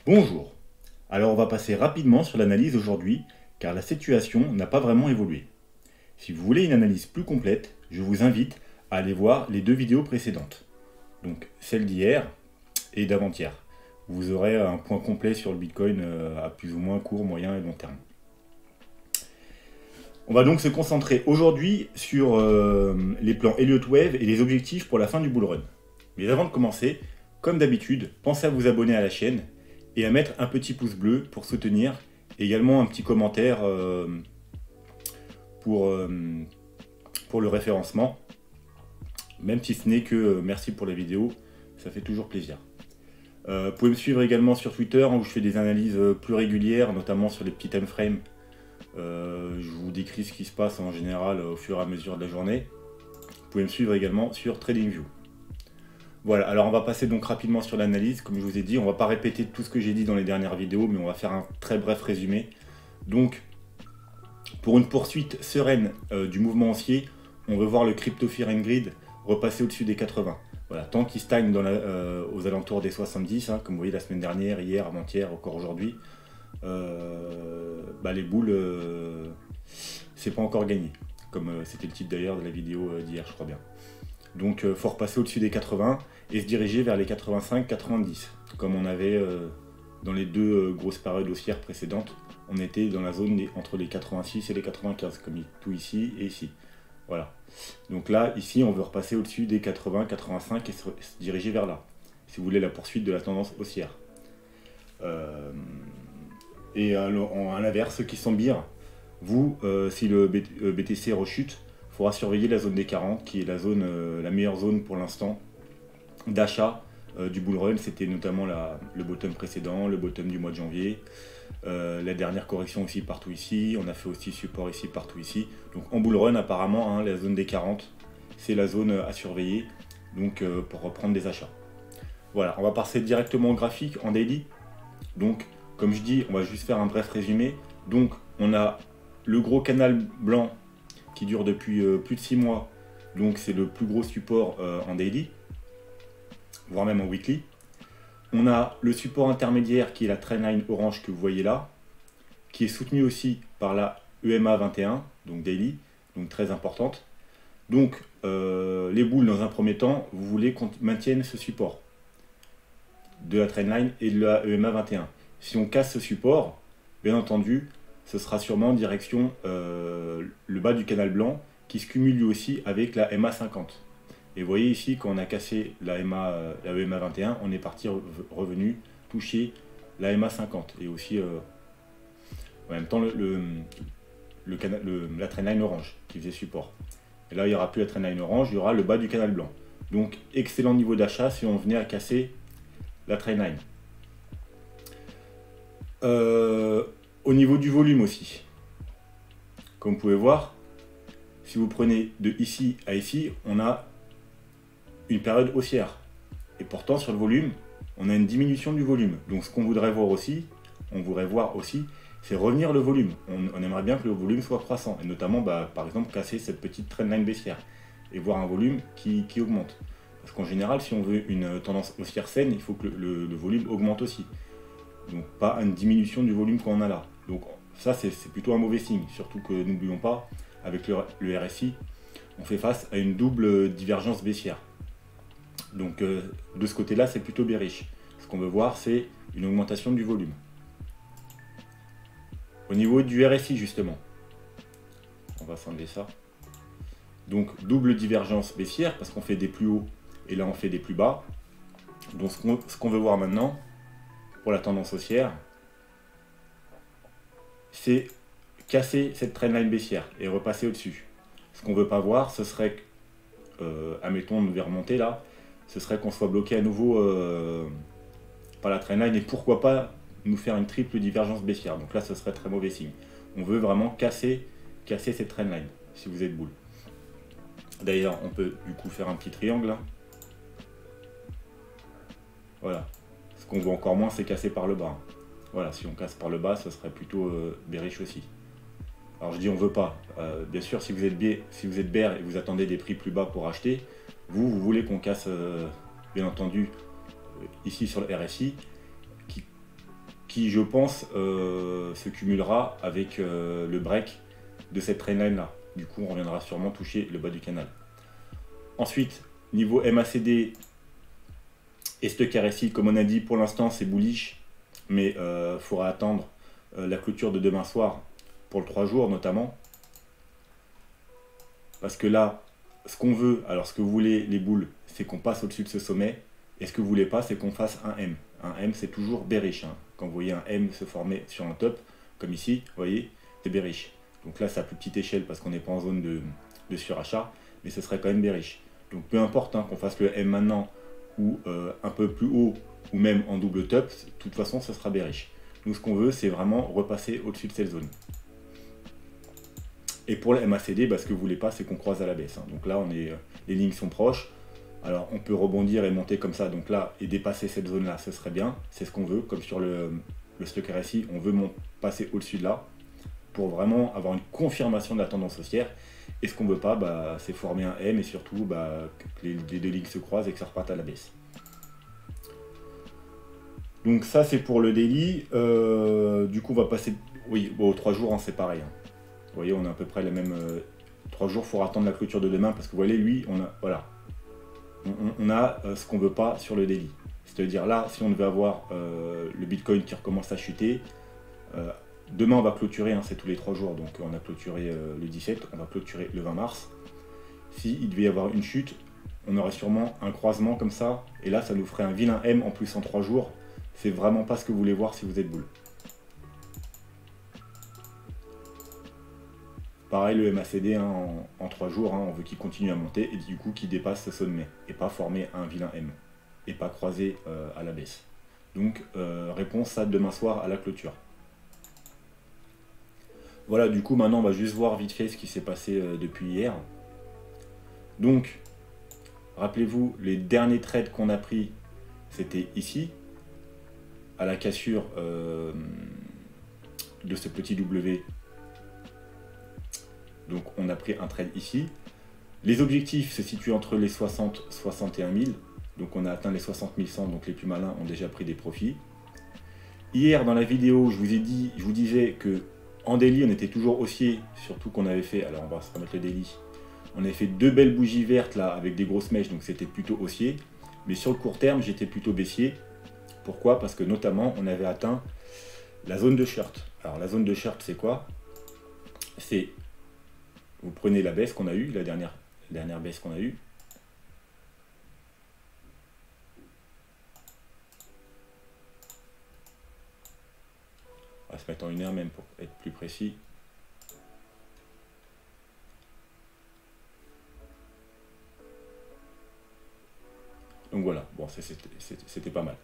Bonjour. Alors on va passer rapidement sur l'analyse aujourd'hui car la situation n'a pas vraiment évolué. Si vous voulez une analyse plus complète, je vous invite à aller voir les deux vidéos précédentes. Donc celle d'hier et d'avant-hier. Vous aurez un point complet sur le Bitcoin à plus ou moins court, moyen et long terme. On va donc se concentrer aujourd'hui sur les plans Elliott Wave et les objectifs pour la fin du bull run. Mais avant de commencer, comme d'habitude, pensez à vous abonner à la chaîne et à mettre un petit pouce bleu pour soutenir, et également un petit commentaire pour le référencement, même si ce n'est que merci pour les vidéos, ça fait toujours plaisir. Vous pouvez me suivre également sur Twitter où je fais des analyses plus régulières, notamment sur les petits time frames. Je vous décris ce qui se passe en général au fur et à mesure de la journée. Vous pouvez me suivre également sur TradingView. Voilà, alors on va passer donc rapidement sur l'analyse. Comme je vous ai dit, on ne va pas répéter tout ce que j'ai dit dans les dernières vidéos, mais on va faire un très bref résumé. Donc, pour une poursuite sereine du mouvement haussier, on veut voir le Crypto Fear and Greed repasser au-dessus des 80. Voilà, tant qu'il stagne aux alentours des 70, hein, comme vous voyez la semaine dernière, hier, avant-hier, encore aujourd'hui, les boules, c'est pas encore gagné. Comme c'était le titre d'ailleurs de la vidéo d'hier, je crois bien. Donc il faut repasser au-dessus des 80 et se diriger vers les 85-90. Comme on avait dans les deux grosses périodes haussières précédentes, on était dans la zone entre les 86 et les 95, comme tout ici et ici. Voilà. Donc là, ici, on veut repasser au-dessus des 80-85 et se diriger vers là, si vous voulez la poursuite de la tendance haussière. Et à l'inverse, ceux qui sont bires, vous, si le BTC rechute, il faudra surveiller la zone des 40, qui est la meilleure zone pour l'instant d'achat du bull run. C'était notamment le bottom précédent, le bottom du mois de janvier, la dernière correction aussi partout ici. On a fait aussi support ici, partout ici. Donc en bull run, apparemment, hein, la zone des 40, c'est la zone à surveiller donc, pour reprendre des achats. Voilà, on va passer directement au graphique en daily. Donc, comme je dis, on va juste faire un bref résumé. Donc, on a le gros canal blanc qui dure depuis plus de 6 mois. Donc, c'est le plus gros support en daily, voire même en weekly. On a le support intermédiaire qui est la trendline orange que vous voyez là, qui est soutenu aussi par la EMA 21, donc daily, donc très importante. Donc, les boules, dans un premier temps, vous voulez qu'on maintienne ce support de la trendline et de la EMA 21. Si on casse ce support, bien entendu, ce sera sûrement en direction le bas du canal blanc qui se cumule lui aussi avec la MA 50. Et vous voyez ici, quand on a cassé la EMA 21, on est parti revenu toucher la MA 50 et aussi en même temps la trendline orange qui faisait support. Et là, il n'y aura plus la trendline orange, il y aura le bas du canal blanc. Donc, excellent niveau d'achat si on venait à casser la trendline. Au niveau du volume aussi, comme vous pouvez voir, si vous prenez de ici à ici, on a une période haussière. Et pourtant, sur le volume, on a une diminution du volume. Donc, ce qu'on voudrait voir aussi, c'est revenir le volume. On aimerait bien que le volume soit croissant. Et notamment, par exemple, casser cette petite trendline baissière. Et voir un volume qui augmente. Parce qu'en général, si on veut une tendance haussière saine, il faut que le volume augmente aussi. Donc pas une diminution du volume qu'on a là. Donc ça, c'est plutôt un mauvais signe. Surtout que n'oublions pas, avec le RSI, on fait face à une double divergence baissière. Donc de ce côté-là, c'est plutôt bearish. Ce qu'on veut voir, c'est une augmentation du volume. Au niveau du RSI, justement, on va s'enlever ça. Donc double divergence baissière, parce qu'on fait des plus hauts et là on fait des plus bas. Donc ce qu'on veut voir maintenant, pour la tendance haussière, c'est casser cette trendline baissière et repasser au-dessus. Ce qu'on ne veut pas voir, ce serait, admettons, on devait remonter là, ce serait qu'on soit bloqué à nouveau par la trendline et pourquoi pas nous faire une triple divergence baissière. Donc là, ce serait très mauvais signe. On veut vraiment casser cette trendline, si vous êtes boule. D'ailleurs, on peut du coup faire un petit triangle là. Voilà. Ce qu'on voit encore moins, c'est casser par le bas. Voilà, si on casse par le bas, ce serait plutôt bearish aussi. Alors je dis on veut pas. Bien sûr, si vous êtes bear et vous attendez des prix plus bas pour acheter, vous voulez qu'on casse, bien entendu, ici sur le RSI, qui, je pense, se cumulera avec le break de cette trendline là. Du coup, on reviendra sûrement toucher le bas du canal. Ensuite, niveau MACD et stock RSI, comme on a dit, pour l'instant c'est bullish, mais il faudra attendre la clôture de demain soir pour le 3 jours notamment. Parce que là, ce qu'on veut, alors ce que vous voulez les boules, c'est qu'on passe au-dessus de ce sommet. Et ce que vous voulez pas, c'est qu'on fasse un M. Un M, c'est toujours bearish. Hein. Quand vous voyez un M se former sur un top, comme ici, vous voyez, c'est bearish. Donc là, c'est à plus petite échelle parce qu'on n'est pas en zone de surachat, mais ce serait quand même bearish. Donc peu importe hein, qu'on fasse le M maintenant ou un peu plus haut ou même en double top, de toute façon, ce sera bearish. Nous, ce qu'on veut, c'est vraiment repasser au-dessus de cette zone. Et pour le MACD, bah, ce que vous voulez pas, c'est qu'on croise à la baisse. Hein. Donc là, les lignes sont proches. Alors, on peut rebondir et monter comme ça. Donc là, et dépasser cette zone-là, ce serait bien. C'est ce qu'on veut. Comme sur le stock RSI, on veut passer au-dessus de là pour vraiment avoir une confirmation de la tendance haussière. Et ce qu'on veut pas, bah, c'est former un M et surtout bah, que les deux lignes se croisent et que ça reparte à la baisse. Donc ça, c'est pour le daily. Du coup, on va passer... Oui, bon, 3 jours, hein, c'est pareil. Hein. Vous voyez, on a à peu près les mêmes 3 jours, il faudra attendre la clôture de demain parce que vous voyez, lui, on a ce qu'on veut pas sur le daily. C'est-à-dire là, si on devait avoir le Bitcoin qui recommence à chuter, demain on va clôturer, hein, c'est tous les 3 jours, donc on a clôturé le 17, on va clôturer le 20 mars. S'il devait y avoir une chute, on aurait sûrement un croisement comme ça, et là ça nous ferait un vilain M en plus en 3 jours. C'est vraiment pas ce que vous voulez voir si vous êtes boule. Pareil, le MACD hein, en 3 jours, hein, on veut qu'il continue à monter et du coup qu'il dépasse ce sommet et pas former un vilain M et pas croiser à la baisse. Donc réponse à demain soir à la clôture. Voilà, du coup maintenant on va juste voir vite fait ce qui s'est passé depuis hier. Donc, rappelez-vous, les derniers trades qu'on a pris, c'était ici, à la cassure de ce petit W. Donc on a pris un trade ici. Les objectifs se situent entre les 60 et 61 000. Donc on a atteint les 60 100, donc les plus malins ont déjà pris des profits. Hier dans la vidéo, je vous disais que en daily on était toujours haussier, surtout qu'on avait fait, alors on va se remettre le daily, on avait fait 2 belles bougies vertes là avec des grosses mèches, donc c'était plutôt haussier. Mais sur le court terme, j'étais plutôt baissier. Pourquoi? Parce que notamment on avait atteint la zone de short. Alors la zone de short c'est quoi? C'est... Vous prenez la baisse qu'on a eue, la dernière baisse qu'on a eue. On va se mettre en 1 heure même pour être plus précis. Donc voilà, bon, c'était pas mal.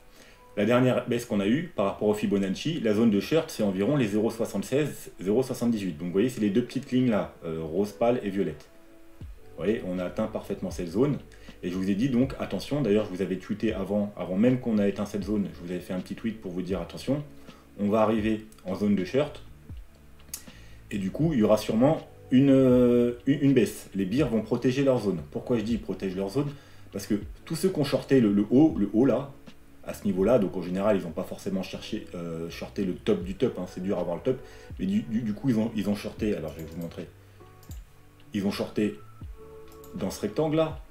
La dernière baisse qu'on a eue par rapport au Fibonacci, la zone de short, c'est environ les 0,76, 0,78. Donc vous voyez, c'est les deux petites lignes là, rose pâle et violette. Vous voyez, on a atteint parfaitement cette zone. Et je vous ai dit donc, attention, d'ailleurs je vous avais tweeté avant même qu'on ait éteint cette zone, je vous avais fait un petit tweet pour vous dire attention, on va arriver en zone de short. Et du coup, il y aura sûrement une baisse. Les birs vont protéger leur zone. Pourquoi je dis ils protègent leur zone? Parce que tous ceux qui ont shorté le haut là, à ce niveau-là, donc en général, ils n'ont pas forcément shorté le top du top, hein, c'est dur à avoir le top, mais du coup, ils ont shorté, alors je vais vous montrer, ils ont shorté dans ce rectangle-là.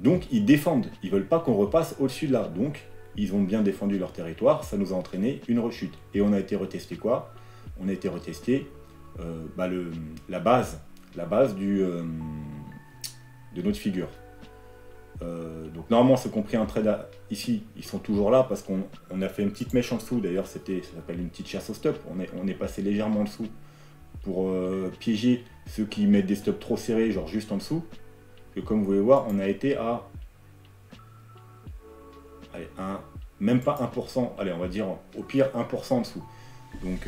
Donc, ils défendent, ils ne veulent pas qu'on repasse au-dessus de là, donc ils ont bien défendu leur territoire, ça nous a entraîné une rechute. Et on a été retesté quoi? On a été retesté la base de notre figure. Donc normalement ceux qui ont pris un trade ici, ils sont toujours là parce qu'on a fait une petite mèche en dessous, d'ailleurs ça s'appelle une petite chasse au stop, on est passé légèrement en dessous pour piéger ceux qui mettent des stops trop serrés, genre juste en dessous. Et comme vous pouvez voir, on a été à même pas 1%, allez on va dire au pire 1% en dessous. Donc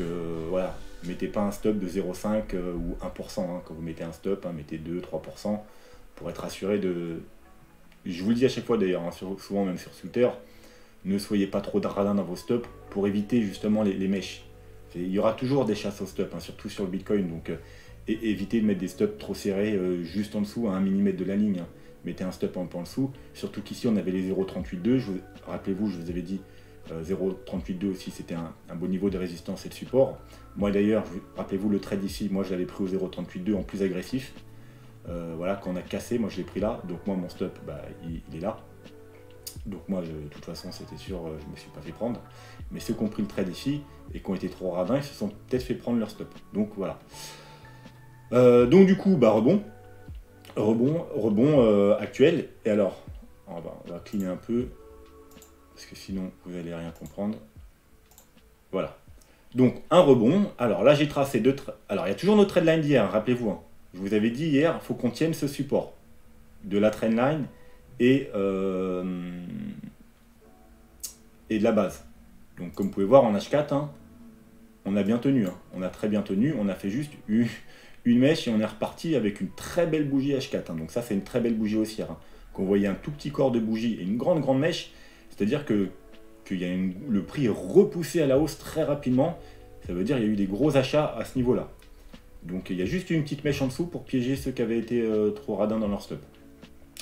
voilà, mettez pas un stop de 0,5 ou 1%, hein. Quand vous mettez un stop, hein, mettez 2-3% pour être assuré de... Je vous le dis à chaque fois d'ailleurs, hein, souvent même sur Twitter, ne soyez pas trop radin dans vos stops pour éviter justement les mèches. Il y aura toujours des chasses au stop, hein, surtout sur le Bitcoin, donc évitez de mettre des stops trop serrés juste en dessous, à 1 mm de la ligne. Hein. Mettez un stop un peu en dessous, surtout qu'ici on avait les 0,382, rappelez-vous, je vous avais dit 0,382 aussi, c'était un bon niveau de résistance et de support. Moi d'ailleurs, rappelez-vous le trade ici, moi je l'avais pris au 0,382 en plus agressif. Voilà, quand on a cassé, moi je l'ai pris là, donc moi mon stop, bah, il est là. Donc moi, de toute façon, c'était sûr, je ne me suis pas fait prendre. Mais ceux qui ont pris le trade ici et qui ont été trop radins, ils se sont peut-être fait prendre leur stop. Donc voilà. Donc du coup, bah, rebond actuel. Et alors, on va cligner un peu, parce que sinon, vous n'allez rien comprendre. Voilà. Donc, un rebond. Alors là, j'ai tracé deux... Alors, il y a toujours notre trendline d'hier, hein, rappelez-vous. Hein. Je vous avais dit hier, il faut qu'on tienne ce support de la trendline et de la base. Donc, comme vous pouvez voir, en H4, hein, on a bien tenu. Hein. On a très bien tenu. On a fait juste une mèche et on est reparti avec une très belle bougie H4. Hein. Donc ça, c'est une très belle bougie haussière. Hein. Quand vous voyez un tout petit corps de bougie et une grande mèche, c'est-à-dire que le prix est repoussé à la hausse très rapidement. Ça veut dire qu'il y a eu des gros achats à ce niveau-là. Donc il y a juste une petite mèche en dessous pour piéger ceux qui avaient été trop radins dans leur stop.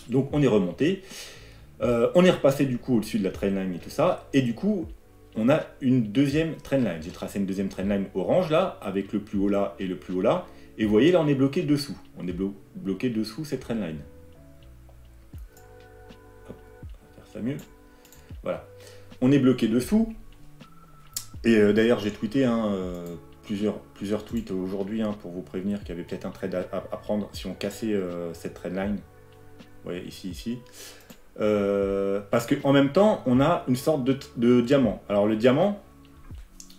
Donc on est remonté. On est repassé du coup au-dessus de la trendline et tout ça. Et du coup, on a une deuxième trendline. J'ai tracé une deuxième trendline orange là, avec le plus haut là et le plus haut là. Et vous voyez, là, on est bloqué dessous. On est bloqué dessous cette trendline. Hop, on va faire ça mieux. Voilà. On est bloqué dessous. Et d'ailleurs, j'ai tweeté plusieurs tweets aujourd'hui pour vous prévenir qu'il y avait peut-être un trade à prendre si on cassait cette trendline. Vous voyez, ici. Parce qu'en même temps, on a une sorte de diamant. Alors, le diamant,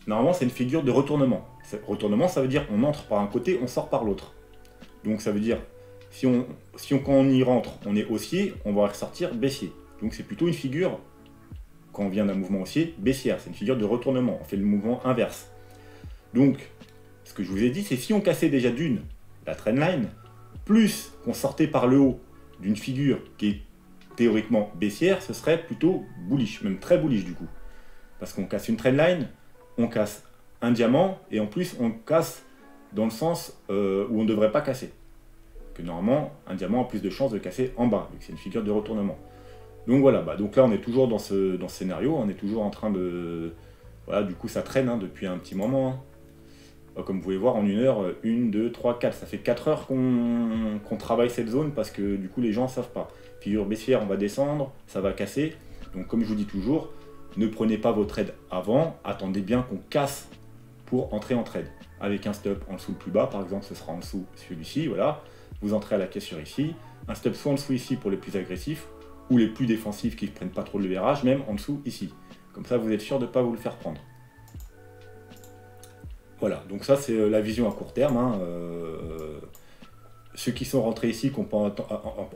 normalement, c'est une figure de retournement. Retournement, ça veut dire on entre par un côté, on sort par l'autre. Donc ça veut dire, quand on y rentre, on est haussier, on va ressortir baissier. Donc c'est plutôt une figure, quand on vient d'un mouvement haussier, baissière. C'est une figure de retournement, on fait le mouvement inverse. Donc, ce que je vous ai dit, c'est si on cassait déjà la trendline, plus qu'on sortait par le haut d'une figure qui est théoriquement baissière, ce serait plutôt bullish, même très bullish du coup. Parce qu'on casse une trendline, on casse un diamant, et en plus on casse dans le sens où on ne devrait pas casser. Que normalement, un diamant a plus de chances de casser en bas, vu que c'est une figure de retournement. Donc voilà, donc là on est toujours dans ce scénario, on est toujours en train de... Voilà, du coup ça traîne depuis un petit moment. Hein. Comme vous pouvez voir, en une heure, 1, 2, 3, 4, ça fait 4 heures qu'on travaille cette zone, parce que du coup les gens ne savent pas. Figure baissière, on va descendre, ça va casser. Donc comme je vous dis toujours, ne prenez pas vos trades avant, attendez bien qu'on casse pour entrer en trade. Avec un stop en dessous le plus bas, par exemple, ce sera en dessous celui-ci, voilà. Vous entrez à la caisse sur ici. Un stop soit en dessous ici pour les plus agressifs, ou les plus défensifs qui ne prennent pas trop le virage, même en dessous ici. Comme ça, vous êtes sûr de ne pas vous le faire prendre. Voilà, donc ça c'est la vision à court terme. Hein. Ceux qui sont rentrés ici, qui n'ont pas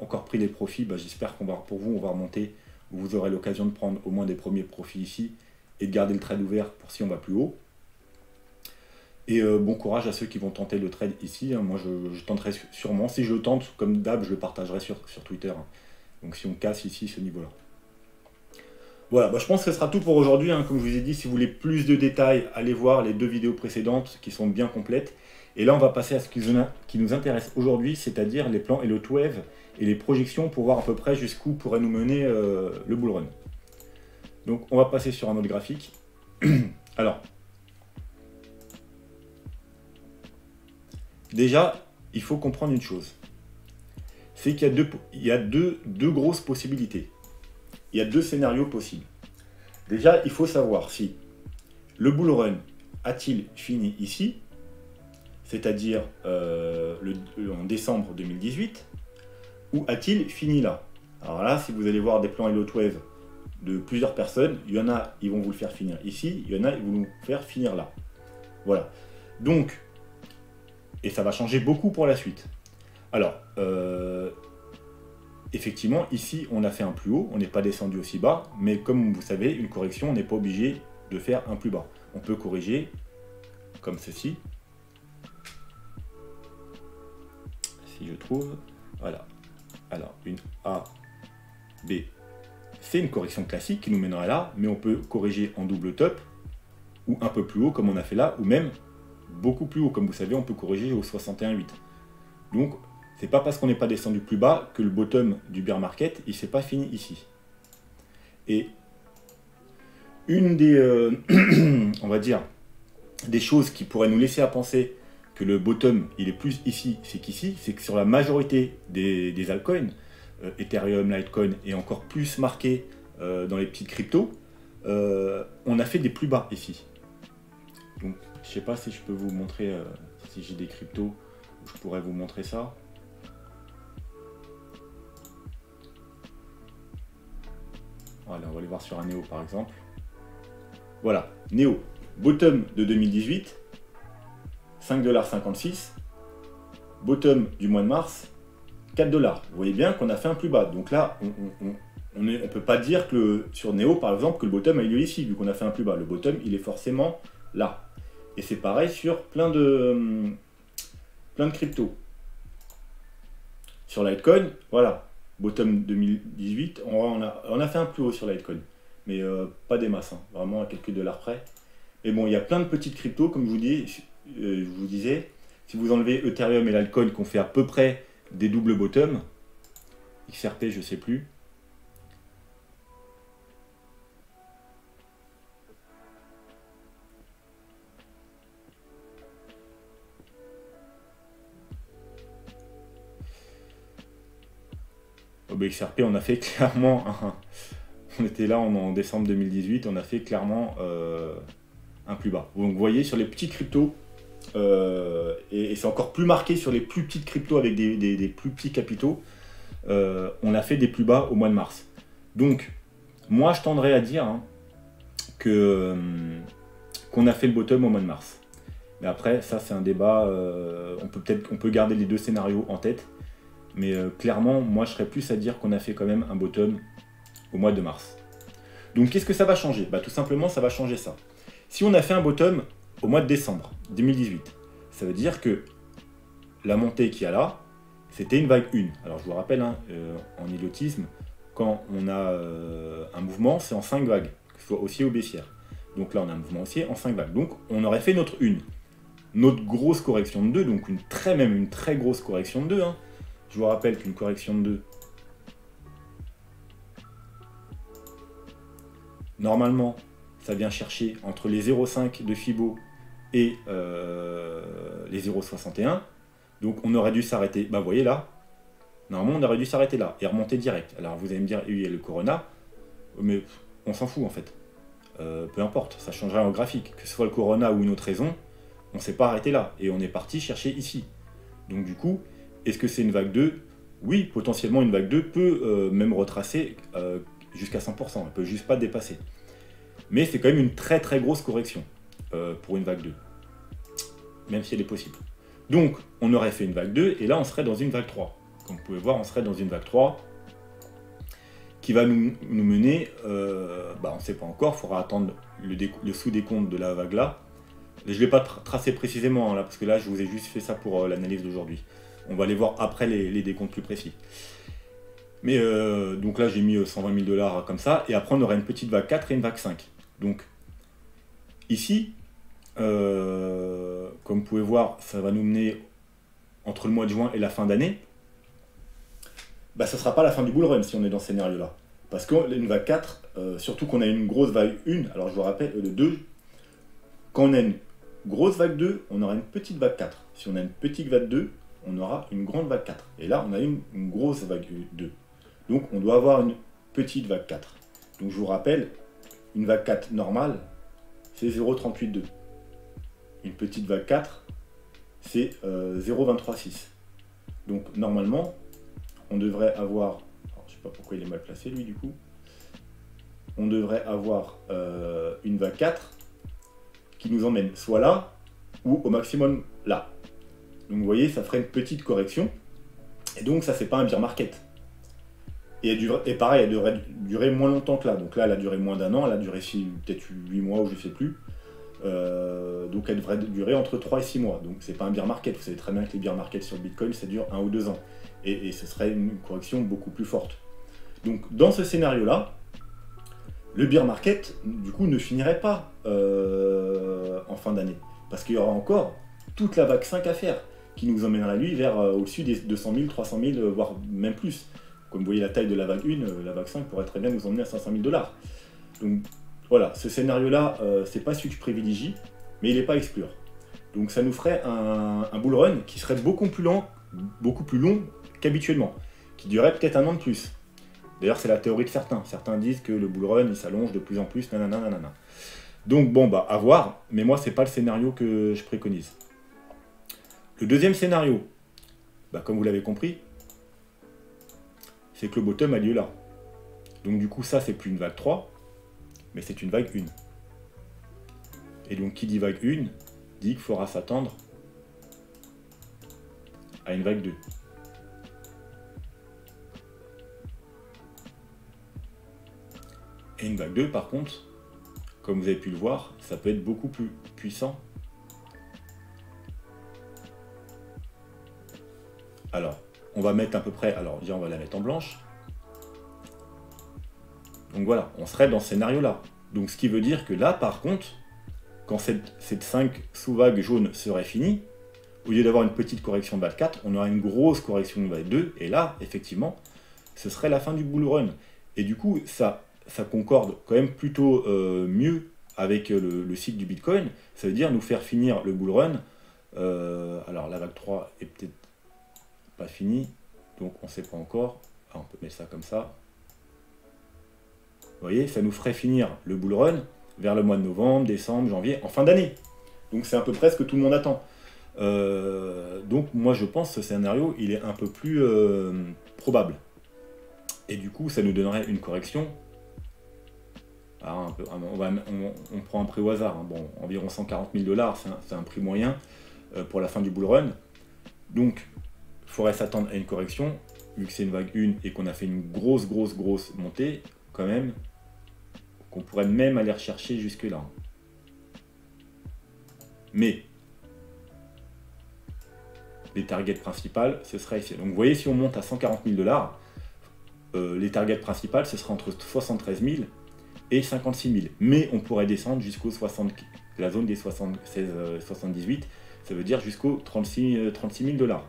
encore pris les profits, j'espère qu'on va, pour vous, on va remonter. Vous aurez l'occasion de prendre au moins des premiers profits ici et de garder le trade ouvert pour si on va plus haut. Et bon courage à ceux qui vont tenter le trade ici. Hein. Moi, je tenterai sûrement. Si je le tente, comme d'hab, je le partagerai sur Twitter. Hein. Donc si on casse ici ce niveau-là. Voilà, je pense que ce sera tout pour aujourd'hui. Hein. Comme je vous ai dit, si vous voulez plus de détails, allez voir les 2 vidéos précédentes qui sont bien complètes. Et là, on va passer à ce qui nous intéresse aujourd'hui, c'est-à-dire les plans Elliott Wave et les projections pour voir à peu près jusqu'où pourrait nous mener le bull run. Donc on va passer sur un autre graphique. Alors, déjà, il faut comprendre une chose. C'est qu'il y a deux grosses possibilités. Il y a 2 scénarios possibles. Déjà, il faut savoir si le bull run a-t-il fini ici, c'est-à-dire en décembre 2018, ou a-t-il fini là? Alors là, si vous allez voir des plans Elliott Wave de plusieurs personnes, il y en a, ils vont vous le faire finir ici, il y en a, ils vont vous le faire finir là. Voilà. Donc, et ça va changer beaucoup pour la suite. Alors, effectivement, ici, on a fait un plus haut, on n'est pas descendu aussi bas, mais comme vous savez, une correction, on n'est pas obligé de faire un plus bas. On peut corriger comme ceci. Si je trouve, voilà. Alors, une A, B, c'est une correction classique qui nous mènera là, mais on peut corriger en double top, ou un peu plus haut comme on a fait là, ou même beaucoup plus haut. Comme vous savez, on peut corriger au 61,8. Donc, c'est pas parce qu'on n'est pas descendu plus bas que le bottom du bear market, il s'est pas fini ici. Et Une des, on va dire, des choses qui pourraient nous laisser à penser que le bottom, il est plus ici, c'est qu'ici, c'est que sur la majorité des altcoins, Ethereum, Litecoin, et encore plus marqué dans les petites cryptos, on a fait des plus bas ici. Donc, je sais pas si je peux vous montrer, si j'ai des cryptos, je pourrais vous montrer ça. Voilà, on va aller voir sur un Neo par exemple. Voilà, Neo, bottom de 2018, 5,56 $. Bottom du mois de mars, 4 $. Vous voyez bien qu'on a fait un plus bas. Donc là, on ne peut pas dire que sur Neo, par exemple, que le bottom a eu lieu ici, vu qu'on a fait un plus bas. Le bottom, il est forcément là. Et c'est pareil sur plein de cryptos. Sur Litecoin, voilà, bottom 2018, on a fait un plus haut sur Litecoin. Mais pas des masses, hein, vraiment à quelques dollars près. Et bon, il y a plein de petites cryptos, comme je vous disais. Si vous enlevez Ethereum et Litecoin, qu'on fait à peu près des doubles bottoms, XRP, je sais plus. Oh, bah, XRP, on a fait clairement, on était là en décembre 2018, on a fait clairement un plus bas. Donc vous voyez, sur les petites cryptos, et c'est encore plus marqué sur les plus petites cryptos avec des plus petits capitaux, on a fait des plus bas au mois de mars. Donc, moi je tendrais à dire qu'on a fait le bottom au mois de mars. Mais après, ça c'est un débat, on peut garder les deux scénarios en tête, mais clairement, moi je serais plus à dire qu'on a fait quand même un bottom au mois de mars. Donc qu'est-ce que ça va changer? Bah, tout simplement, ça va changer ça. Si on a fait un bottom au mois de décembre 2018, ça veut dire que la montée qu'il y a là, c'était une vague 1. Alors je vous rappelle, hein, en idiotisme, quand on a un mouvement, c'est en 5 vagues, que ce soit haussier ou baissière. Donc là, on a un mouvement haussier en 5 vagues. Donc on aurait fait notre 1. Notre grosse correction de 2, donc une très grosse correction de 2. Hein. Je vous rappelle qu'une correction de 2, normalement, ça vient chercher entre les 0,5 de Fibo et les 0,61. Donc on aurait dû s'arrêter, bah vous voyez là, normalement on aurait dû s'arrêter là et remonter direct. Alors vous allez me dire, oui, il y a le Corona, mais on s'en fout en fait. Peu importe, ça changera en graphique. Que ce soit le Corona ou une autre raison, on ne s'est pas arrêté là et on est parti chercher ici. Donc du coup, est-ce que c'est une vague 2? Oui, potentiellement une vague 2 peut même retracer jusqu'à 100%, elle ne peut juste pas dépasser. Mais c'est quand même une très grosse correction pour une vague 2, même si elle est possible. Donc, on aurait fait une vague 2, et là, on serait dans une vague 3. Comme vous pouvez voir, on serait dans une vague 3 qui va nous mener, on ne sait pas encore, il faudra attendre le sous-décompte de la vague là. Je ne l'ai pas tracé précisément, là, parce que là, je vous ai juste fait ça pour l'analyse d'aujourd'hui. On va aller voir après les décomptes plus précis. Mais donc là, j'ai mis 120 000 $ comme ça, et après, on aura une petite vague 4 et une vague 5. Donc, ici, comme vous pouvez voir, ça va nous mener entre le mois de juin et la fin d'année. Bah, ça ne sera pas la fin du bull run si on est dans ce scénario-là. Parce qu'une vague 4, surtout qu'on a une grosse vague 1, alors je vous rappelle, le 2, quand on a une grosse vague 2, on aura une petite vague 4. Si on a une petite vague 2, on aura une grande vague 4. Et là, on a une grosse vague 2. Donc, on doit avoir une petite vague 4. Donc, je vous rappelle, une vague 4 normale, c'est 0,382. Une petite vague 4, c'est 0,236. Donc, normalement, on devrait avoir... Alors, je ne sais pas pourquoi il est mal placé, lui, du coup. On devrait avoir une vague 4 qui nous emmène soit là, ou au maximum là. Donc, vous voyez, ça ferait une petite correction. Et donc, ça, c'est pas un bear market. Et pareil, elle devrait durer moins longtemps que là. Donc là, elle a duré moins d'1 an, elle a duré peut-être 8 mois ou je ne sais plus. Donc elle devrait durer entre 3 et 6 mois. Donc c'est pas un bear market. Vous savez très bien que les bear markets sur le Bitcoin, ça dure 1 ou 2 ans. Et ce serait une correction beaucoup plus forte. Donc dans ce scénario-là, le bear market, du coup, ne finirait pas en fin d'année. Parce qu'il y aura encore toute la vague 5 à faire, qui nous emmènera lui vers au-dessus des 200 000, 300 000, voire même plus. Comme vous voyez la taille de la vague 1, la vague 5 pourrait très bien nous emmener à 500 000 $. Donc voilà, ce scénario-là, c'est pas celui que je privilégie, mais il n'est pas à exclure. Donc ça nous ferait un bull run qui serait beaucoup plus long qu'habituellement, qui durerait peut-être un an de plus. D'ailleurs, c'est la théorie de certains. Certains disent que le bull run, il s'allonge de plus en plus, nanana, nanana. Donc bon, bah, à voir, mais moi, c'est pas le scénario que je préconise. Le deuxième scénario, bah, comme vous l'avez compris, c'est que le bottom a lieu là. Donc du coup, ça, c'est plus une vague 3, mais c'est une vague 1. Et donc, qui dit vague 1, dit qu'il faudra s'attendre à une vague 2. Et une vague 2, par contre, comme vous avez pu le voir, ça peut être beaucoup plus puissant. Alors, on va mettre à peu près, alors déjà on va la mettre en blanche. Donc voilà, on serait dans ce scénario-là. Donc ce qui veut dire que là, par contre, quand cette 5 sous-vagues jaunes serait finie, au lieu d'avoir une petite correction de vague 4, on aura une grosse correction de vague 2, et là, effectivement, ce serait la fin du bull run. Et du coup, ça concorde quand même plutôt mieux avec le cycle du Bitcoin. Ça veut dire nous faire finir le bull run. Alors la vague 3 est peut-être pas finie, donc on ne sait pas encore. Ah, on peut mettre ça comme ça. Vous voyez, ça nous ferait finir le bull run vers le mois de novembre, décembre, janvier, en fin d'année. Donc c'est à peu près ce que tout le monde attend. Donc moi je pense que ce scénario il est un peu plus probable. Et du coup ça nous donnerait une correction. Alors, on prend un prix au hasard, hein. Bon, environ 140 000 $, c'est un prix moyen pour la fin du bull run. Donc il faudrait s'attendre à une correction, vu que c'est une vague 1 et qu'on a fait une grosse montée, quand même, qu'on pourrait même aller rechercher jusque là. Mais les targets principales, ce serait ici. Donc vous voyez, si on monte à 140 000 $, les targets principales, ce serait entre 73 000 et 56 000. Mais on pourrait descendre jusqu'au 60, la zone des 76-78, ça veut dire jusqu'au 36 000 $. Donc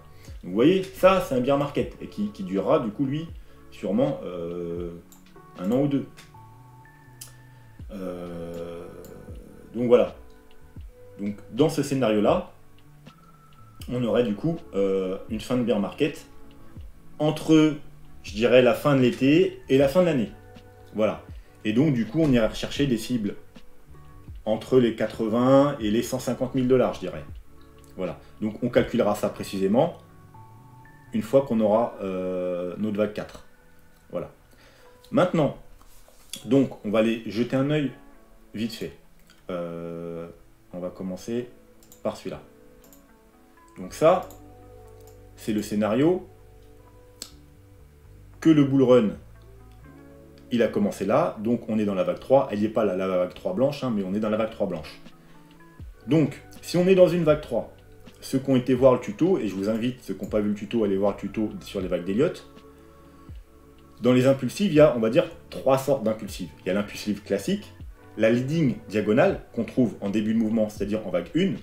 vous voyez, ça c'est un bear market, et qui durera du coup lui, sûrement un an ou deux. Donc voilà. Donc dans ce scénario-là, on aurait du coup une fin de bear market entre, je dirais, la fin de l'été et la fin de l'année. Voilà. Et donc du coup, on irait rechercher des cibles entre les 80 et les 150 000 $, je dirais. Voilà. Donc on calculera ça précisément une fois qu'on aura notre vague 4. Voilà. Maintenant, donc on va aller jeter un œil vite fait. On va commencer par celui-là. Donc ça, c'est le scénario que le bull run, il a commencé là, donc on est dans la vague 3. Elle n'est pas la vague 3 blanche, hein, mais on est dans la vague 3 blanche. Donc, si on est dans une vague 3, ceux qui ont été voir le tuto, et je vous invite, ceux qui n'ont pas vu le tuto, à aller voir le tuto sur les vagues d'Elliott. Dans les impulsives, il y a, on va dire, 3 sortes d'impulsives. Il y a l'impulsive classique, la leading diagonale, qu'on trouve en début de mouvement, c'est-à-dire en vague 1.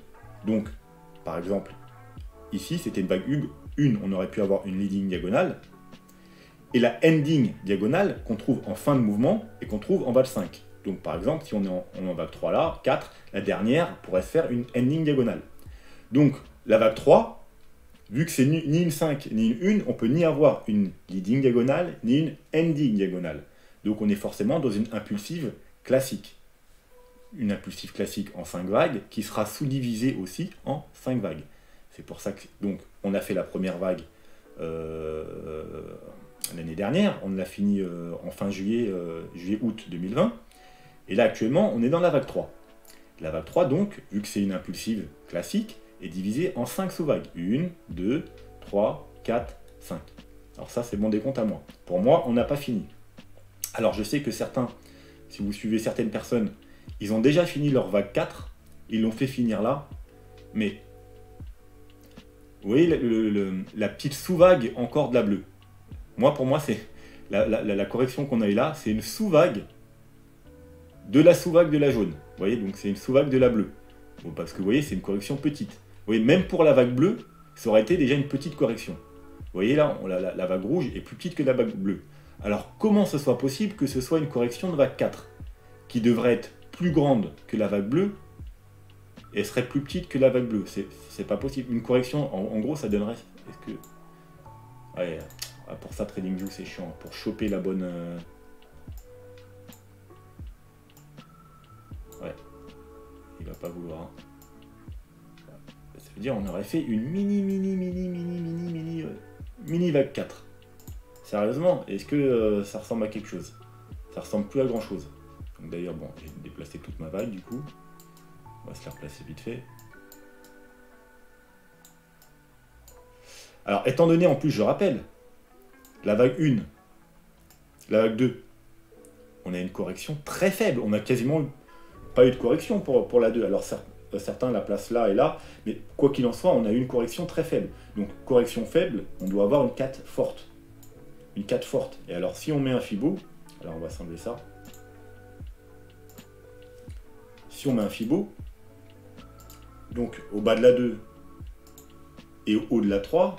Donc, par exemple, ici, c'était une vague 1, on aurait pu avoir une leading diagonale. Et la ending diagonale, qu'on trouve en fin de mouvement, et qu'on trouve en vague 5. Donc, par exemple, si on est en vague 3 là, 4, la dernière pourrait se faire une ending diagonale. Donc, la vague 3, vu que c'est ni une 5 ni une 1, on peut ni avoir une leading diagonale, ni une ending diagonale. Donc, on est forcément dans une impulsive classique. Une impulsive classique en 5 vagues, qui sera sous-divisée aussi en 5 vagues. C'est pour ça que, donc, on a fait la première vague l'année dernière, on l'a fini en fin juillet-août 2020, et là, actuellement, on est dans la vague 3. La vague 3, donc, vu que c'est une impulsive classique, est divisée en 5 sous-vagues. 1, 2, 3, 4, 5. Alors ça, c'est mon décompte à moi. Pour moi, on n'a pas fini. Alors, je sais que certains, si vous suivez certaines personnes, ils ont déjà fini leur vague 4, ils l'ont fait finir là, mais vous voyez la petite sous-vague encore de la bleue. Moi, pour moi, c'est la correction qu'on a eu là, c'est une sous-vague de la sous-vague de la jaune. Vous voyez, donc c'est une sous-vague de la bleue. Bon, parce que vous voyez, c'est une correction petite. Vous voyez, même pour la vague bleue, ça aurait été déjà une petite correction. Vous voyez là, la vague rouge est plus petite que la vague bleue. Alors, comment ce soit possible que ce soit une correction de vague 4? qui devrait être plus grande que la vague bleue, et serait plus petite que la vague bleue. C'est pas possible. Une correction, en gros, ça donnerait... Est-ce que... Ouais, pour ça, TradingView, c'est chiant. Pour choper la bonne... Ouais. Il va pas vouloir. Ça veut dire on aurait fait une mini vague 4. Sérieusement, est-ce que ça ressemble à quelque chose? Ça ressemble plus à grand chose. Donc d'ailleurs, bon, j'ai déplacé toute ma vague du coup. On va se la replacer vite fait. Alors, étant donné, en plus, je rappelle, la vague 1, la vague 2, on a une correction très faible. On n'a quasiment pas eu de correction pour la 2. Alors, certains la placent là et là, mais quoi qu'il en soit, on a eu une correction très faible. Donc, correction faible, on doit avoir une 4 forte. Une 4 forte. Et alors, si on met un Fibo, alors on va s'enlever ça. Si on met un Fibo, donc au bas de la 2 et au haut de la 3,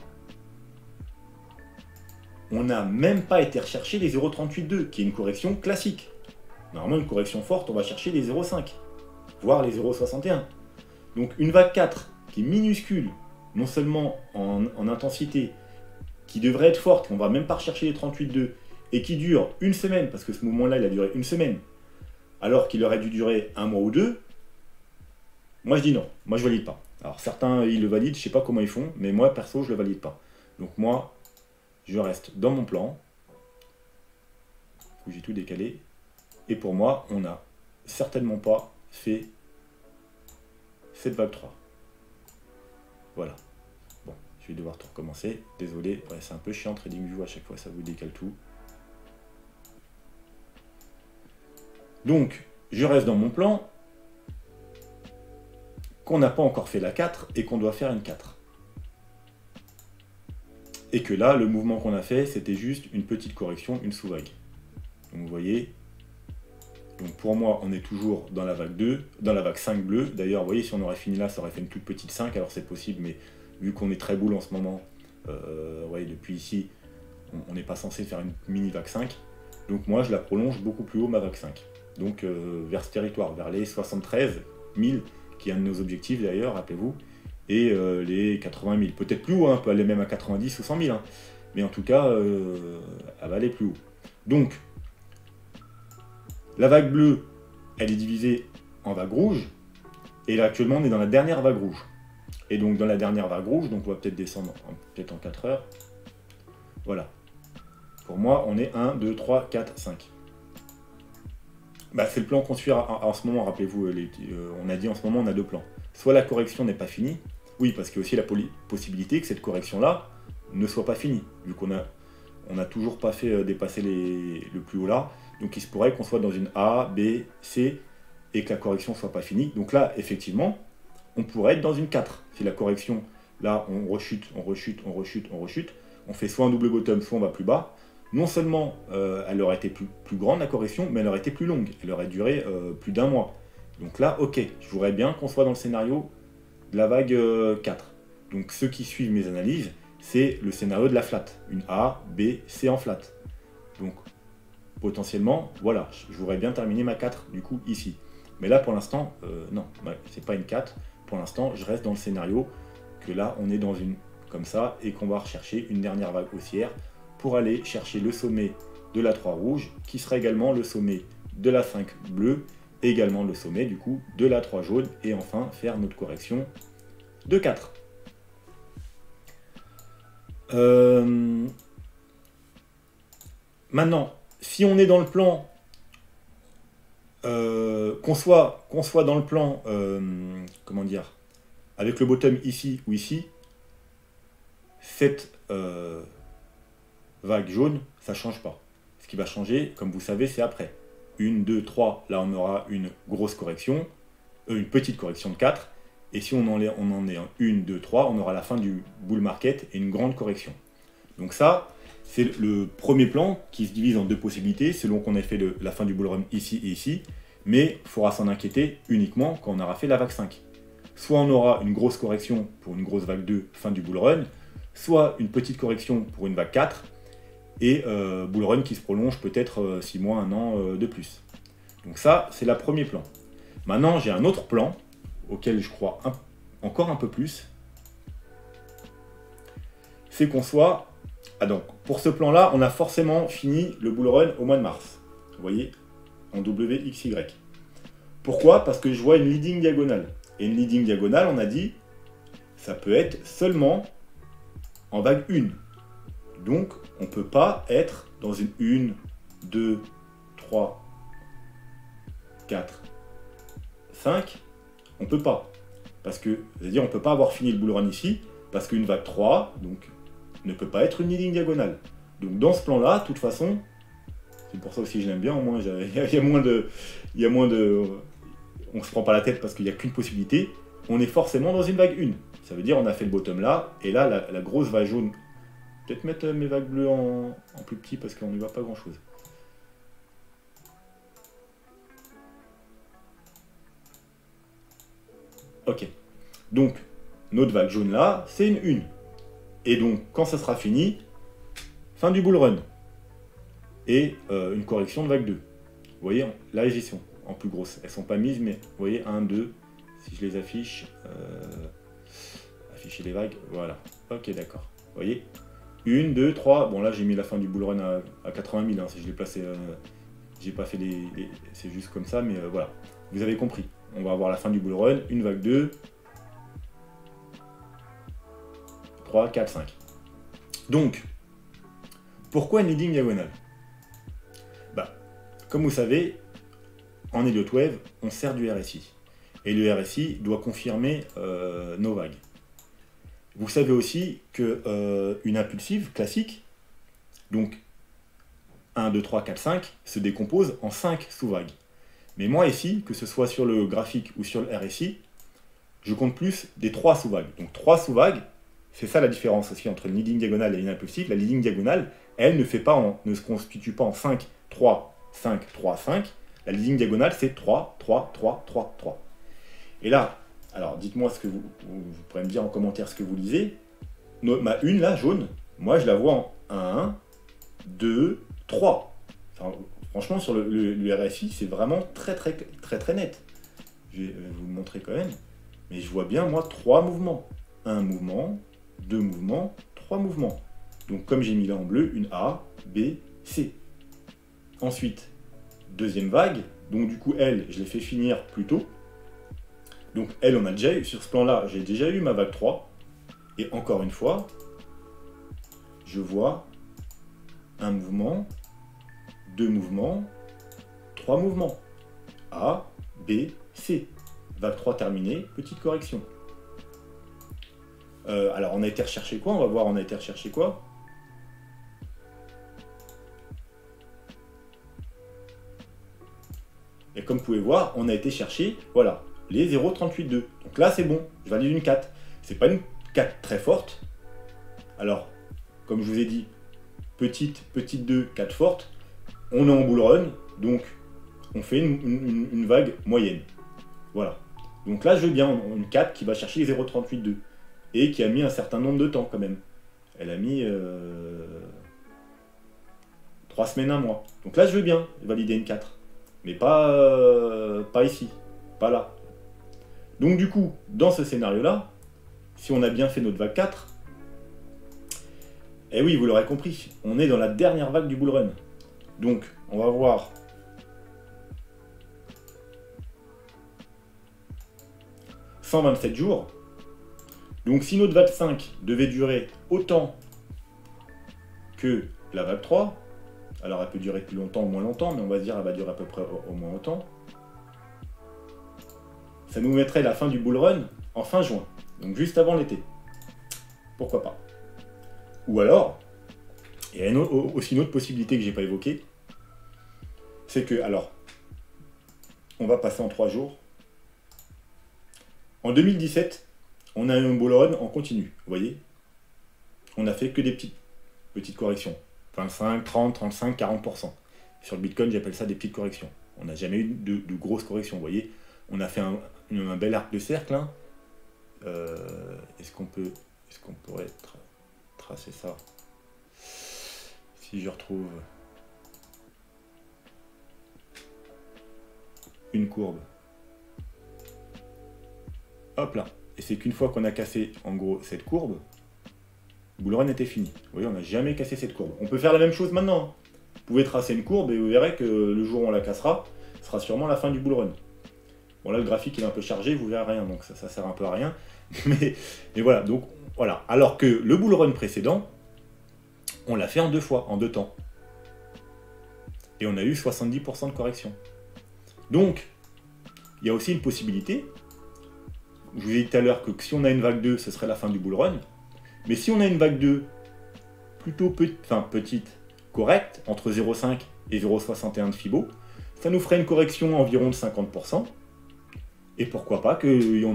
on n'a même pas été rechercher les 0,38,2, qui est une correction classique. Normalement, une correction forte, on va chercher les 0,5, voire les 0,61. Donc une vague 4 qui est minuscule, non seulement en intensité, qui devrait être forte, on va même pas rechercher les 38,2, et qui dure une semaine, parce que ce mouvement-là, il a duré une semaine, alors qu'il aurait dû durer un mois ou deux, moi je dis non, moi je valide pas. Alors certains ils le valident, je sais pas comment ils font, mais moi perso je le valide pas. Donc moi je reste dans mon plan, où j'ai tout décalé, et pour moi on n'a certainement pas fait cette vague 3. Voilà. Bon, je vais devoir tout recommencer, désolé, ouais, c'est un peu chiant TradingView, à chaque fois ça vous décale tout. Donc je reste dans mon plan, qu'on n'a pas encore fait la 4 et qu'on doit faire une 4. Et que là, le mouvement qu'on a fait, c'était juste une petite correction, une sous-vague. Donc vous voyez, donc pour moi, on est toujours dans la vague 2, dans la vague 5 bleue. D'ailleurs, vous voyez, si on aurait fini là, ça aurait fait une toute petite 5, alors c'est possible, mais vu qu'on est très boule en ce moment, ouais, depuis ici, on n'est pas censé faire une mini vague 5. Donc moi, je la prolonge beaucoup plus haut, ma vague 5. Donc vers ce territoire, vers les 73 000, qui est un de nos objectifs d'ailleurs, rappelez-vous, et les 80 000. Peut-être plus haut, hein, peut aller même à 90 ou 100 000, hein. Mais en tout cas, elle va aller plus haut. Donc, la vague bleue, elle est divisée en vague rouge, et là actuellement on est dans la dernière vague rouge. Et donc dans la dernière vague rouge, donc on va peut-être descendre peut-être en 4 heures. Voilà. Pour moi, on est 1, 2, 3, 4, 5. Bah, c'est le plan qu'on suit en ce moment, rappelez-vous, on a dit en ce moment on a deux plans. Soit la correction n'est pas finie, oui, parce qu'il y a aussi la possibilité que cette correction-là ne soit pas finie, vu qu'on a toujours pas fait dépasser le plus haut là, donc il se pourrait qu'on soit dans une A, B, C, et que la correction soit pas finie. Donc là, effectivement, on pourrait être dans une 4. Si la correction, là, on rechute, on rechute, on rechute, on rechute, on fait soit un double bottom, soit on va plus bas. Non seulement elle aurait été plus grande la correction, mais elle aurait été plus longue. Elle aurait duré plus d'un mois. Donc là, ok, je voudrais bien qu'on soit dans le scénario de la vague 4. Donc ceux qui suivent mes analyses, c'est le scénario de la flat. Une A, B, C en flat. Donc potentiellement, voilà, je voudrais bien terminer ma 4 du coup ici. Mais là pour l'instant, non, c'est pas une 4. Pour l'instant, je reste dans le scénario que là, on est dans une comme ça et qu'on va rechercher une dernière vague haussière pour aller chercher le sommet de la 3 rouge, qui sera également le sommet de la 5 bleue, et également le sommet du coup de la 3 jaune, et enfin faire notre correction de 4. Maintenant, si on est dans le plan, qu'on soit dans le plan, comment dire, avec le bottom ici ou ici, cette vague jaune, ça ne change pas. Ce qui va changer, comme vous savez, c'est après. 1, 2, 3, là on aura une grosse correction, une petite correction de 4, et si on en est en 1, 2, 3, on aura la fin du bull market et une grande correction. Donc ça, c'est le premier plan qui se divise en deux possibilités, selon qu'on ait fait la fin du bull run ici et ici, mais il faudra s'en inquiéter uniquement quand on aura fait la vague 5. Soit on aura une grosse correction pour une grosse vague 2, fin du bull run, soit une petite correction pour une vague 4, et bull run qui se prolonge peut-être 6 mois, 1 an de plus. Donc ça, c'est le premier plan. Maintenant, j'ai un autre plan, auquel je crois encore un peu plus. C'est qu'on soit... Ah donc, pour ce plan-là, on a forcément fini le bull run au mois de mars. Vous voyez, en WXY. Pourquoi? Parce que je vois une leading diagonale. Et une leading diagonale, on a dit, ça peut être seulement en vague 1. Donc, on ne peut pas être dans une 1, 2, 3, 4, 5. On ne peut pas. Parce que, c'est-à-dire, on ne peut pas avoir fini le bull run ici, parce qu'une vague 3, donc, ne peut pas être une leading diagonale. Donc, dans ce plan-là, de toute façon, c'est pour ça aussi que je l'aime bien, au moins, il y a moins de... On se prend pas la tête parce qu'il n'y a qu'une possibilité. On est forcément dans une vague 1. Ça veut dire on a fait le bottom là, et là, la grosse vague jaune... Peut-être mettre mes vagues bleues en plus petit parce qu'on n'y voit pas grand-chose. Ok. Donc, notre vague jaune là, c'est une 1. Et donc, quand ça sera fini, fin du bull run. Et une correction de vague 2. Vous voyez, là, elles y sont, en plus grosse. Elles sont pas mises, mais vous voyez, 1, 2, si je les affiche, afficher les vagues, voilà. Ok, d'accord. Vous voyez, 1, 2, 3, bon là j'ai mis la fin du bull run à 80 000, hein, si je l'ai placé, j'ai pas fait c'est juste comme ça, mais voilà. Vous avez compris. On va avoir la fin du bull run, une vague 2, 3, 4, 5. Donc, pourquoi une leading diagonale? Bah, comme vous savez, en Elliott Wave, on sert du RSI. Et le RSI doit confirmer nos vagues. Vous savez aussi qu'une impulsive classique, donc 1, 2, 3, 4, 5, se décompose en 5 sous-vagues. Mais moi ici, que ce soit sur le graphique ou sur le RSI, je compte plus des 3 sous-vagues. Donc 3 sous-vagues, c'est ça la différence aussi entre une leading diagonale et une impulsive. La leading diagonale, elle ne se constitue pas en 5, 3, 5, 3, 5. La leading diagonale, c'est 3, 3, 3, 3, 3. Et là, alors dites-moi ce que vous pourrez me dire en commentaire ce que vous lisez. Ma une là, jaune, moi je la vois en 1, 2, 3. Enfin, franchement, sur le RSI, c'est vraiment très net. Je vais vous le montrer quand même. Mais je vois bien, moi, 3 mouvements. Un mouvement, 2 mouvements, 3 mouvements. Donc, comme j'ai mis là en bleu, une A, B, C. Ensuite, deuxième vague. Donc, du coup, elle, je l'ai fait finir plus tôt. Donc, elle, on a déjà eu, sur ce plan-là, j'ai déjà eu ma vague 3. Et encore une fois, je vois un mouvement, 2 mouvements, 3 mouvements. A, B, C. Vague 3 terminée, petite correction. Alors, on a été rechercher quoi? On va voir, on a été rechercher quoi? Et comme vous pouvez voir, on a été chercher, voilà, les 0,382. Donc là, c'est bon, je valide une 4. C'est pas une 4 très forte. Alors, comme je vous ai dit, petite 2, 4 forte. On est en bull run, donc on fait une vague moyenne. Voilà. Donc là, je veux bien une 4 qui va chercher les 0,382 et qui a mis un certain nombre de temps quand même. Elle a mis 3 semaines, 1 mois. Donc là, je veux bien valider une 4. Mais pas ici, pas là. Donc du coup, dans ce scénario-là, si on a bien fait notre vague 4, eh oui, vous l'aurez compris, on est dans la dernière vague du bull run. Donc, on va voir 127 jours. Donc, si notre vague 5 devait durer autant que la vague 3, alors elle peut durer plus longtemps ou moins longtemps, mais on va se dire qu'elle va durer à peu près au moins autant, ça nous mettrait la fin du bull run en fin juin, donc juste avant l'été. Pourquoi pas? Ou alors, il y a aussi une autre possibilité que je n'ai pas évoquée, c'est que, alors, on va passer en 3 jours. En 2017, on a eu un bull run en continu, vous voyez. On n'a fait que des petites corrections. 25, 30, 35, 40%. Sur le Bitcoin, j'appelle ça des petites corrections. On n'a jamais eu de grosses corrections, vous voyez. On a fait un bel arc de cercle. Hein. Est-ce qu'on pourrait tracer ça? Si je retrouve... une courbe. Hop là. Et c'est qu'une fois qu'on a cassé, en gros, cette courbe, bull run était fini. Vous voyez, on n'a jamais cassé cette courbe. On peut faire la même chose maintenant. Vous pouvez tracer une courbe et vous verrez que le jour où on la cassera, ce sera sûrement la fin du bull run. Bon là, le graphique il est un peu chargé, vous verrez rien, donc ça sert un peu à rien. mais voilà, donc voilà. Alors que le bull run précédent, on l'a fait en 2 fois, en 2 temps. Et on a eu 70% de correction. Donc, il y a aussi une possibilité. Je vous ai dit tout à l'heure que si on a une vague 2, ce serait la fin du bull run. Mais si on a une vague 2 plutôt petite, correcte, entre 0,5 et 0,61 de Fibo, ça nous ferait une correction environ de 50%. Et pourquoi pas qu'on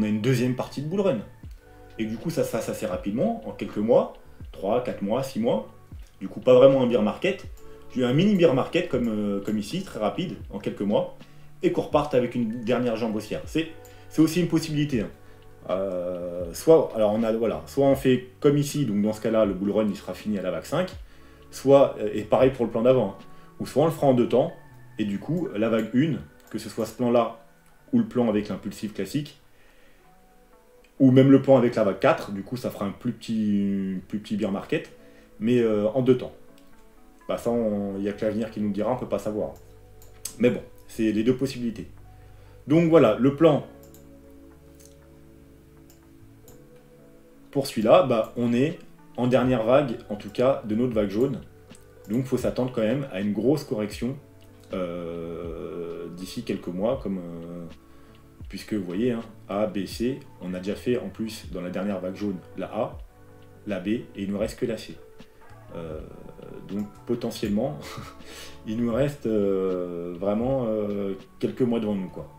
ait une deuxième partie de bull run. Et du coup, ça se fasse assez rapidement, en quelques mois, 3, 4 mois, 6 mois. Du coup, pas vraiment un bear market. J'ai eu un mini bear market comme ici, très rapide, en quelques mois. Et qu'on reparte avec une dernière jambe haussière. C'est aussi une possibilité. Hein. Soit on fait comme ici, donc dans ce cas-là, le bull run il sera fini à la vague 5. Soit, et pareil pour le plan d'avant, hein, ou soit on le fera en 2 temps, et du coup, la vague 1, que ce soit ce plan-là, ou le plan avec l'impulsif classique, ou même le plan avec la vague 4, du coup ça fera un plus petit bear market, mais en 2 temps. Bah ça, il n'y a que l'avenir qui nous le dira, on ne peut pas savoir. Mais bon, c'est les 2 possibilités. Donc voilà, le plan pour celui-là, bah, on est en dernière vague, en tout cas, de notre vague jaune. Donc il faut s'attendre quand même à une grosse correction d'ici quelques mois, puisque vous voyez, hein, A, B, C, on a déjà fait en plus dans la dernière vague jaune la A, la B, et il ne nous reste que la C. Donc potentiellement, il nous reste vraiment quelques mois devant nous, quoi.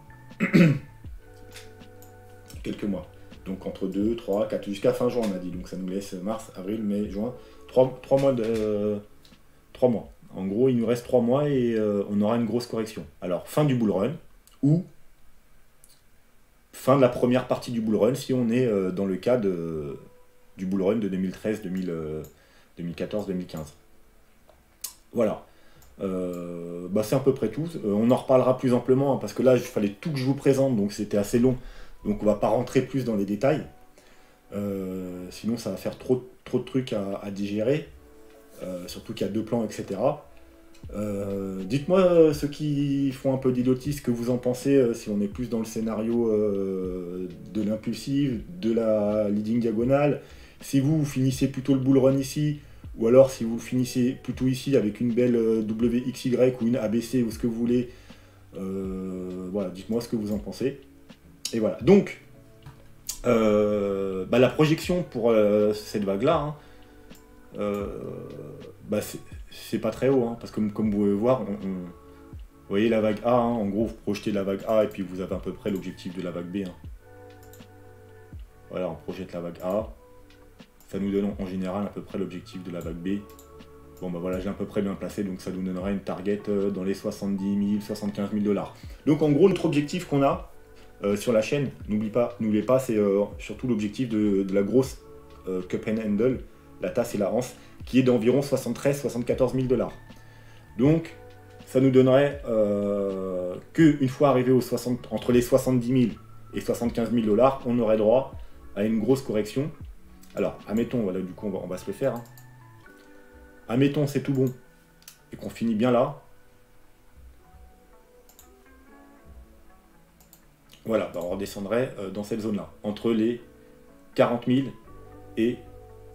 Quelques mois. Donc entre 2, 3, 4, jusqu'à fin juin on a dit. Donc ça nous laisse mars, avril, mai, juin. 3 mois. 3 mois. En gros, il nous reste 3 mois et on aura une grosse correction. Alors, fin du bull run ou fin de la première partie du bull run si on est dans le cas du bull run de 2013, 2014, 2015. Voilà. C'est à peu près tout. On en reparlera plus amplement hein, parce que là, il fallait tout que je vous présente, donc c'était assez long. Donc on va pas rentrer plus dans les détails. Sinon, ça va faire trop de trucs à digérer. Surtout qu'il y a 2 plans, etc. Dites-moi ceux qui font un peu d'idiotisme, ce que vous en pensez, si on est plus dans le scénario de l'impulsive, de la leading diagonale, si vous finissez plutôt le bull run ici, ou alors si vous finissez plutôt ici avec une belle WXY ou une ABC ou ce que vous voulez, voilà, dites-moi ce que vous en pensez. Et voilà, donc, la projection pour cette vague-là, hein, c'est pas très haut, hein, parce que comme vous pouvez voir, vous voyez la vague A, hein, en gros vous projetez la vague A et puis vous avez à peu près l'objectif de la vague B. Hein. Voilà, on projette la vague A, ça nous donne en général à peu près l'objectif de la vague B. Bon bah voilà, j'ai à peu près bien placé, donc ça nous donnera une target dans les 70 000, 75 000 $. Donc en gros, notre objectif qu'on a sur la chaîne, n'oubliez pas, c'est surtout l'objectif de la grosse cup and handle, la tasse et la anse, qui est d'environ 73-74 000 $. Donc, ça nous donnerait qu'une fois arrivé entre les 70 000 et 75 000 $, on aurait droit à une grosse correction. Alors, admettons, voilà, du coup, on va se le faire. Hein. Admettons, c'est tout bon, et qu'on finit bien là. Voilà, on redescendrait dans cette zone-là, entre les 40 000 et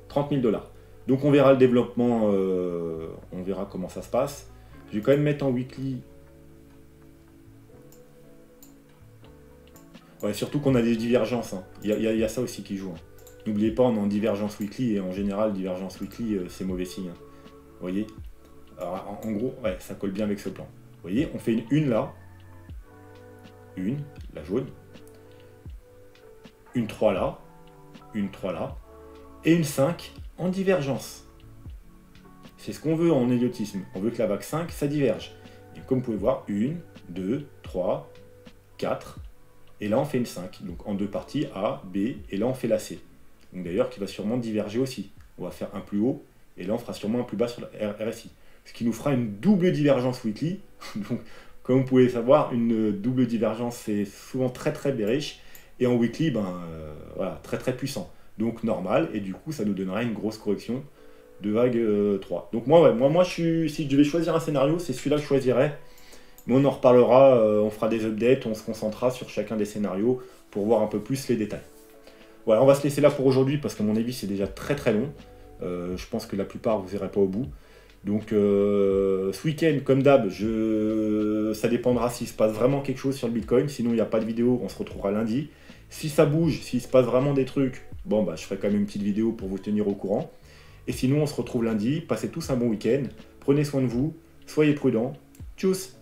30 000 $. Donc on verra le développement, on verra comment ça se passe. Je vais quand même mettre en weekly. Ouais, surtout qu'on a des divergences. Hein. Il y a ça aussi qui joue. Hein. N'oubliez pas, on est en divergence weekly et en général, divergence weekly, c'est mauvais signe. Hein. Vous voyez? Alors, en gros, ouais, ça colle bien avec ce plan. Vous voyez, on fait une 1 là. Une, la jaune. Une 3 là. Une 3 là. Et une 5 en divergence. C'est ce qu'on veut en héliotisme. On veut que la vague 5, ça diverge. Et comme vous pouvez voir, 1, 2, 3, 4. Et là, on fait une 5. Donc en 2 parties, A, B, et là, on fait la C. Donc d'ailleurs, qui va sûrement diverger aussi. On va faire un plus haut, et là, on fera sûrement un plus bas sur la RSI. Ce qui nous fera une double divergence weekly. Donc, comme vous pouvez savoir, une double divergence, c'est souvent très très bearish. Et en weekly, voilà, très très puissant. Donc normal, et du coup, ça nous donnerait une grosse correction de vague 3. Donc moi, si je devais choisir un scénario, c'est celui-là que je choisirais. Mais on en reparlera, on fera des updates, on se concentrera sur chacun des scénarios pour voir un peu plus les détails. Voilà, on va se laisser là pour aujourd'hui parce qu'à mon avis, c'est déjà très très long. Je pense que la plupart, vous n'irez pas au bout. Donc ce week-end, comme d'hab, ça dépendra s'il se passe vraiment quelque chose sur le Bitcoin. Sinon, il n'y a pas de vidéo, on se retrouvera lundi. Si ça bouge, s'il se passe vraiment des trucs, bon, je ferai quand même une petite vidéo pour vous tenir au courant. Et sinon, on se retrouve lundi. Passez tous un bon week-end. Prenez soin de vous. Soyez prudents. Tchuss!